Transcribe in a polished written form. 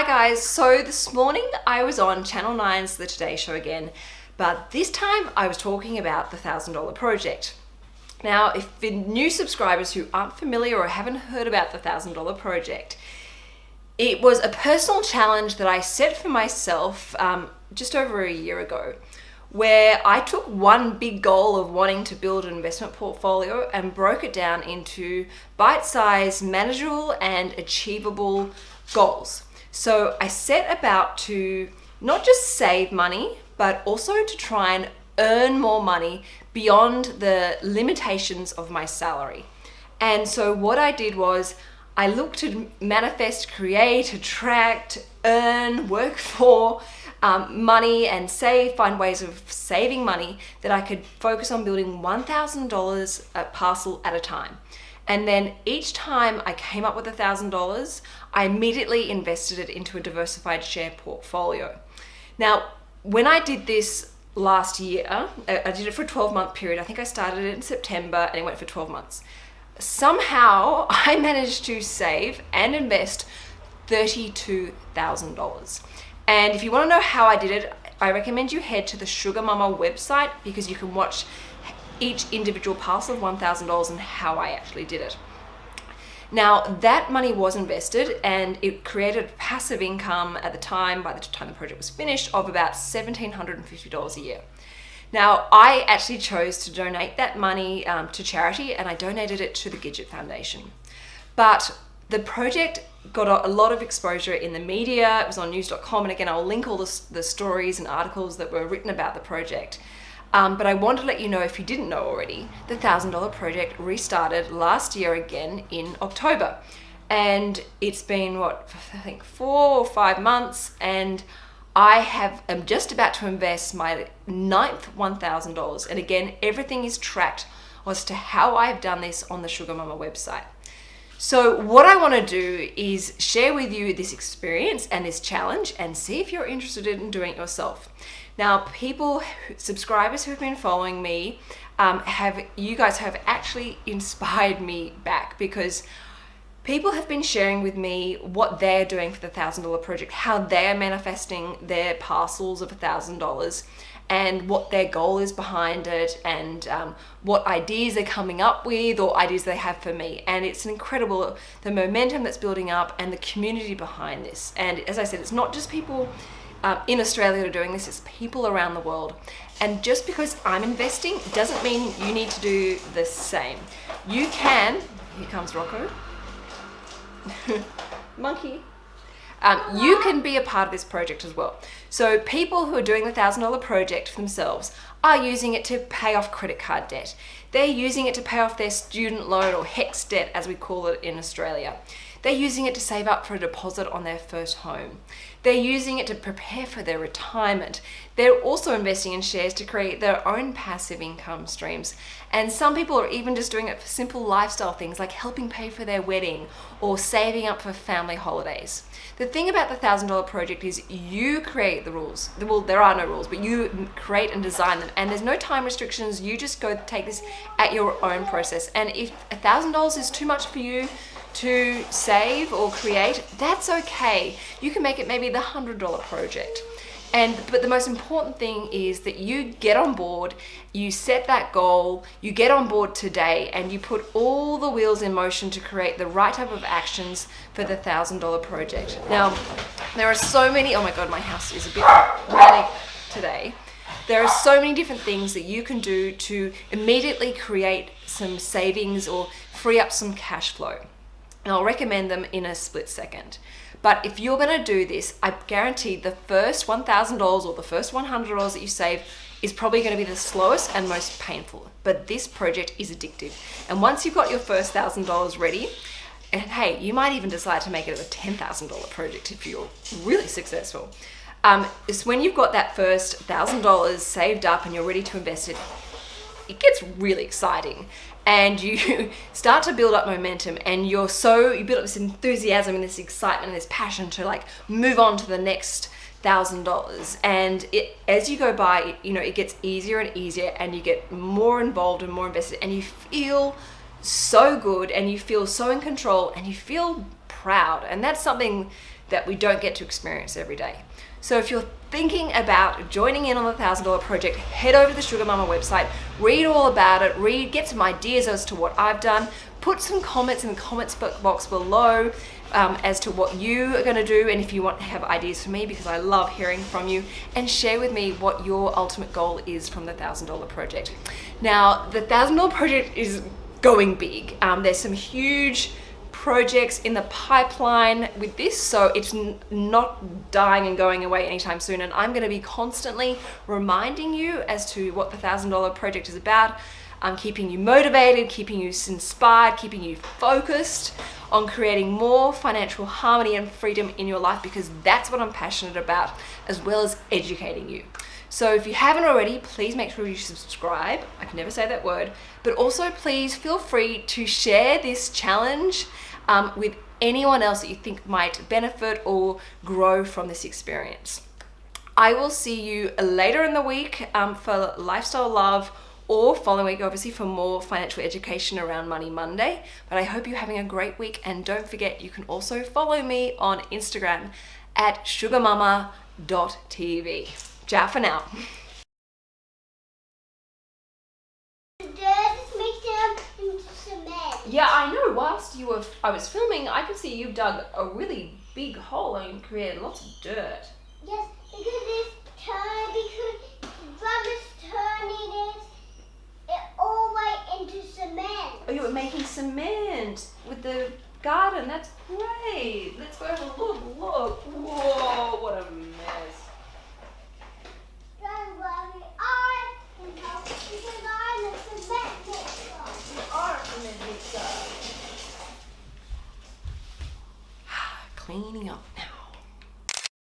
Guys, so this morning I was on Channel 9's The Today Show again, but this time I was talking about the $1,000 project. Now, if for new subscribers who aren't familiar or haven't heard about the $1,000 project, it was a personal challenge that I set for myself just over a year ago, where I took one big goal of wanting to build an investment portfolio and broke it down into bite-sized, manageable and achievable goals. So I set about to not just save money, but also to try and earn more money beyond the limitations of my salary. And so what I did was I looked to manifest, create, attract, earn, work for money and save, find ways of saving money that I could focus on building $1,000 a parcel at a time. And then each time I came up with $1,000, I immediately invested it into a diversified share portfolio. Now, when I did this last year, I did it for a 12-month period. I think I started it in September and it went for 12 months. Somehow I managed to save and invest $32,000. And if you want to know how I did it, I recommend you head to the Sugar Mama website because you can watch each individual parcel of $1,000 and how I actually did it. Now, that money was invested and it created passive income at the time, by the time the project was finished, of about $1,750 a year. Now, I actually chose to donate that money to charity, and I donated it to the Gidget Foundation. But the project got a lot of exposure in the media. It was on news.com, and again, I'll link all the stories and articles that were written about the project. But I want to let you know, if you didn't know already, the $1,000 project restarted last year again in October. And it's been, I think 4 or 5 months, and I am just about to invest my 9th $1,000. And again, everything is tracked as to how I've done this on the Sugar Mama website. So what I want to do is share with you this experience and this challenge and see if you're interested in doing it yourself. Now, subscribers who have been following me, you guys have actually inspired me back, because people have been sharing with me what they're doing for the $1,000 project, how they're manifesting their parcels of $1,000 and what their goal is behind it, and what ideas they're coming up with or ideas they have for me. And it's incredible, the momentum that's building up and the community behind this. And as I said, it's not just people in Australia that are doing this, it's people around the world. And just because I'm investing doesn't mean you need to do the same. You can, here comes Rocco, monkey. You can be a part of this project as well. So people who are doing the $1,000 project for themselves are using it to pay off credit card debt. They're using it to pay off their student loan, or HECS debt as we call it in Australia. They're using it to save up for a deposit on their first home. They're using it to prepare for their retirement. They're also investing in shares to create their own passive income streams. And some people are even just doing it for simple lifestyle things like helping pay for their wedding or saving up for family holidays. The thing about the $1,000 project is you create the rules. Well, there are no rules, but you create and design them. And there's no time restrictions. You just go take this at your own process. And if $1,000 is too much for you to save or create, that's okay. You can make it maybe the $100 project. But the most important thing is that you get on board, you set that goal, you get on board today, and you put all the wheels in motion to create the right type of actions for the $1,000 project. Now, there are so many, oh my God, my house is a bit manic today. There are so many different things that you can do to immediately create some savings or free up some cash flow. And I'll recommend them in a split second. But if you're gonna do this, I guarantee the first $1,000 or the first $100 that you save is probably gonna be the slowest and most painful. But this project is addictive. And once you've got your first $1,000 ready, and hey, you might even decide to make it a $10,000 project if you're really successful. It's when you've got that first $1,000 saved up and you're ready to invest it, it gets really exciting. And you start to build up momentum, and you build up this enthusiasm and this excitement and this passion to like move on to the next $1,000. And as you go by, it gets easier and easier, and you get more involved and more invested, and you feel so good, and you feel so in control, and you feel proud. And that's something that we don't get to experience every day. So if you're thinking about joining in on the $1,000 project, head over to the Sugar Mama website, read all about it, get some ideas as to what I've done, put some comments in the comments box below as to what you are going to do, and if you want to have ideas for me, because I love hearing from you, and share with me what your ultimate goal is from the $1,000 project. Now, the $1,000 project is going big. There's some huge projects in the pipeline with this, so it's not dying and going away anytime soon, and I'm going to be constantly reminding you as to what the $1,000 project is about. I'm keeping you motivated, keeping you inspired, keeping you focused on creating more financial harmony and freedom in your life, because that's what I'm passionate about, as well as educating you. So if you haven't already, please make sure you subscribe. I can never say that word, but also please feel free to share this challenge with anyone else that you think might benefit or grow from this experience. I will see you later in the week for Lifestyle Love, or following week obviously for more financial education around Money Monday. But I hope you're having a great week, and don't forget you can also follow me on Instagram at sugarmama.tv. Ciao for now. Yeah, I know. Whilst I was filming, I could see you dug a really big hole and created lots of dirt. Yes, because rubber's turning it all right into cement. Oh, you were making cement with the garden. That's great. Let's go have a look. Look. Whoa.